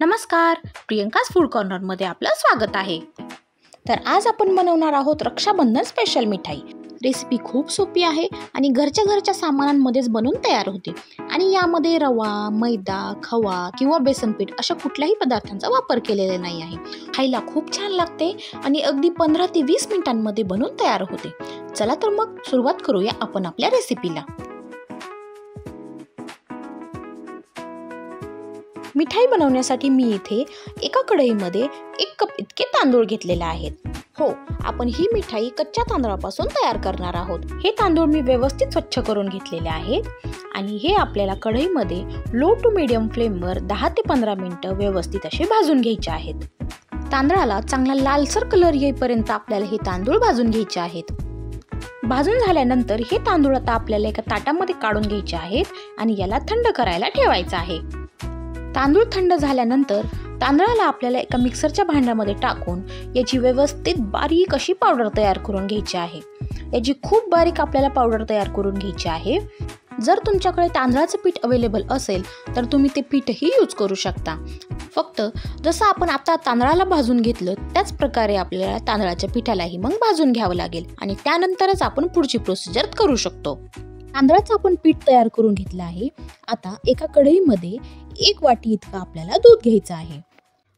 नमस्कार, प्रियंकाज फूड कॉर्नरमध्ये आपलं स्वागत आहे। तर आज आपण बनवणार आहोत रक्षाबंधन स्पेशल मिठाई। रेसिपी खूप सोपी आहे आणि घरच्या सामानांमध्येच बनवून तयार होते आणि यामध्ये रवा, मैदा, खवा किंवा बेसन पीठ अशा कुठल्याही पदार्थांचा वापर केलेला नाही आहे। खायला खूप छान लागते आणि अगदी 15 ते 20 मिनिटांमध्ये बनवून तयार होते। चला तर मग सुरुवात करूया आपण आपल्या रेसिपीला। मिठाई बनवण्यासाठी मी इथे एका कढईमध्ये 1 कप इतके तांदूळ घेतलेले आहेत। हो, आपण ही मिठाई कच्च्या तांदळापासून तयार करणार आहोत। हे तांदूळ मी व्यवस्थित स्वच्छ करून घेतलेले आहेत आणि हे आपल्याला कढईमध्ये लो टू मीडियम फ्लेमवर 10 ते 15 मिनिटं व्यवस्थित असे भाजून घ्यायचे आहेत। तांदळाला चांगला लालसर कलर येईपर्यंत आपल्याला हे तांदूळ भाजून घ्यायचे आहेत। भाजून झाल्यानंतर हे तांदूळ आता आपल्याला एका ताटामध्ये काढून घ्यायचे आहेत आणि याला थंड करायला ठेवायचं आहे। तांदूळ थंड झाल्यानंतर तांदळाला आपल्याला एका मिक्सरच्या भांड्यामध्ये टाकून याची व्यवस्थित बारीक अशी पावडर तयार करून घ्यायची आहे। याची खूप बारीक आपल्याला पावडर तयार करून घ्यायची आहे। जर तुमच्याकडे तांदळाचं पीठ अवेलेबल असेल तर तुम्ही ते पीठही यूज करू शकता। फक्त जसं आपण आता तांदळाला भाजून घेतलं त्याच प्रकारे आपल्याला तांदळाच्या पिठालाही मग भाजून घ्यावं लागेल आणि त्यानंतरच आपण पुढची प्रोसिजर करू शकतो। तांदळाचं आपण पीठ तयार करून घेतलं आहे। आता एका कढईमध्ये 1 वाटी इतका आपल्याला दूध घ्यायचं आहे।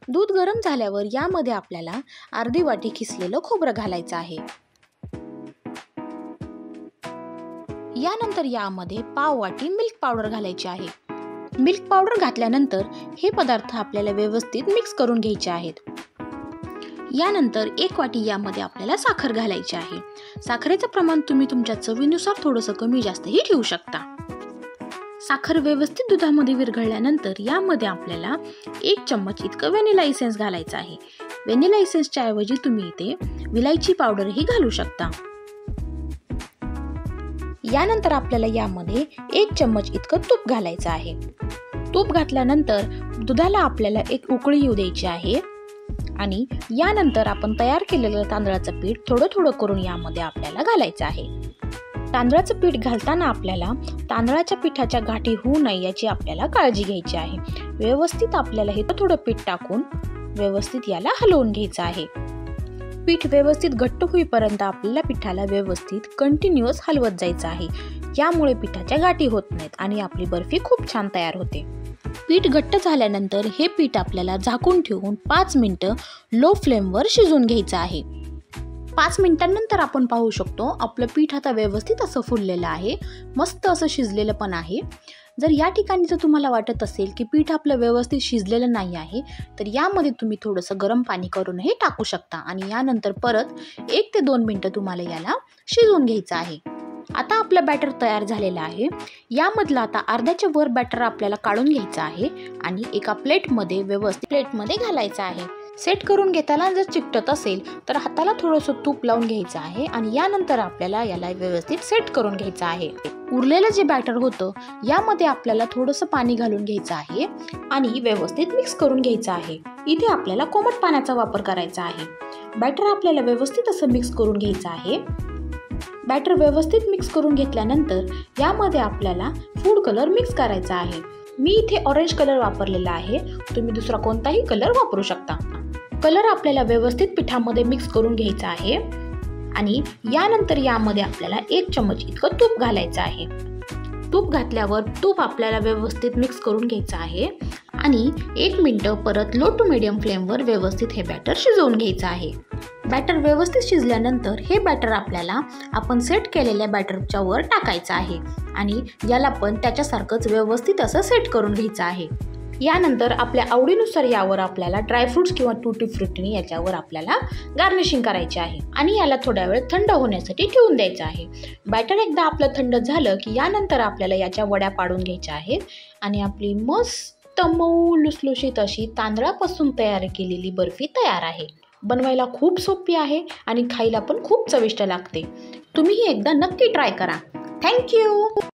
दूध गरम झाल्यावर यामध्ये आपल्याला अर्धी वाटी किसलेलं खोबरं घालायचं आहे। यानंतर यामध्ये पाव वाटी मिल्क पावडर घालायची आहे। मिल्क पावडर घातल्यानंतर हे पदार्थ आपल्याला व्यवस्थित मिक्स करून घ्यायचे आहेत। यानंतर 1 वाटी यामध्ये आपल्याला साखर घालायची आहे। साखरेचं प्रमाण तुम्ही तुमच्या चवीनुसार थोडंसं कमी जास्तही ठेवू शकता। साखर व्यवस्थित दुधामध्ये विरघळल्यानंतर यामध्ये आपल्याला 1 चम्मच इतकं व्हॅनिला इसेन्स घालायचं आहे। व्हॅनिला इसेन्सच्या ऐवजी तुम्ही इथे विलायची पावडरही घालू शकता। यानंतर आपल्याला यामध्ये 1 चम्मच इतकं तूप घालायचं आहे। तूप घातल्यानंतर दुधाला आपल्याला एक उकळी येऊ द्यायची आहे आणि यानंतर आपण तयार केलेलं तांदळाचं पीठ थोडं करून यामध्ये आपल्याला घालायचं आहे। तांदळाचं पीठ घालताना आपल्याला तांदळाच्या पिठाच्या गाठी होऊ नये याची आपल्याला काळजी घ्यायची आहे। व्यवस्थित आपल्याला हे थोडं पीठ टाकून व्यवस्थित याला हलवून घ्यायचं आहे। पीठ व्यवस्थित घट्ट होईपर्यंत आपल्याला पिठाला व्यवस्थित कंटिन्यूअस हलवत जायचं आहे। यामुळे पिठाच्या गाठी होत नाहीत आणि आपली बर्फी खूप छान तयार होते। पीठ घट्ट झाल्यानंतर हे पीठ आपल्याला झाकून ठेवून 5 मिनिटं लो फ्लेमवर शिजवून घ्यायचं आहे। 5 मिनिटांनंतर आपण पाहू शकतो आपलं पीठ आता व्यवस्थित असं फुललेलं आहे, मस्त असं शिजलेलं पण आहे। जर या ठिकाणी जर तुम्हाला वाटत असेल की पीठ आपलं व्यवस्थित शिजलेलं नाही आहे तर यामध्ये तुम्ही थोडंसं गरम पाणी करूनही टाकू शकता आणि यानंतर परत 1 ते 2 मिनिटं तुम्हाला याला शिजवून घ्यायचं आहे। आता आपलं बॅटर तयार झालेलं आहे। यामधलं आता अर्ध्याच्या वर बॅटर आपल्याला काढून घ्यायचं आहे आणि एका प्लेटमध्ये व्यवस्थित घालायचं आहे। सेट करून घेताना जर चिकटत असेल तर हाताला थोडंसं तूप लावून घ्यायचं आहे आणि यानंतर आपल्याला याला व्यवस्थित सेट करून घ्यायचं आहे। उरलेलं जे बॅटर होतं यामध्ये आपल्याला थोडंसं पाणी घालून घ्यायचं आहे आणि व्यवस्थित मिक्स करून घ्यायचं आहे। इथे आपल्याला कोमट पाण्याचा वापर करायचा आहे। बॅटर आपल्याला व्यवस्थित असं मिक्स करून घ्यायचं आहे। बॅटर व्यवस्थित मिक्स करून घेतल्यानंतर यामध्ये आपल्याला फूड कलर मिक्स करायचा आहे। मी इथे ऑरेंज कलर वापरलेला आहे, तुम्ही दुसरा कोणताही कलर वापरू शकता। कलर आपल्याला व्यवस्थित पिठामध्ये मिक्स करून घ्यायचा आहे आणि यानंतर यामध्ये आपल्याला 1 चम्मच इतकं तूप घालायचं आहे। तूप घातल्यावर तूप आपल्याला व्यवस्थित मिक्स करून घ्यायचं आहे आणि 1 मिनिटं परत लो टू मीडियम फ्लेमवर व्यवस्थित हे बॅटर शिजवून घ्यायचं आहे। बॅटर व्यवस्थित शिजल्यानंतर हे बॅटर आपल्याला आपण सेट केलेल्या बॅटरच्या वर टाकायचं आहे आणि याला पण त्याच्यासारखंच व्यवस्थित असं सेट करून घ्यायचं आहे। यानंतर आपल्या आवडीनुसार यावर आपल्याला ड्रायफ्रुट्स किंवा टूटी फ्रुटीने याच्यावर आपल्याला गार्निशिंग करायची आहे आणि याला थोड्या वेळ थंड होण्यासाठी ठेवून द्यायचं आहे। बॅटर एकदा आपलं थंड झालं की यानंतर आपल्याला याच्या वड्या पाडून घ्यायच्या आहेत आणि आपली मस्त मऊ लुसलुशीत अशी तांदळापासून तयार केलेली बर्फी तयार आहे। बनवायला खूप सोपी आहे आणि खायला पण खूप चविष्ट लागते। तुम्ही ही एकदा नक्की ट्राय करा। थँक्यू।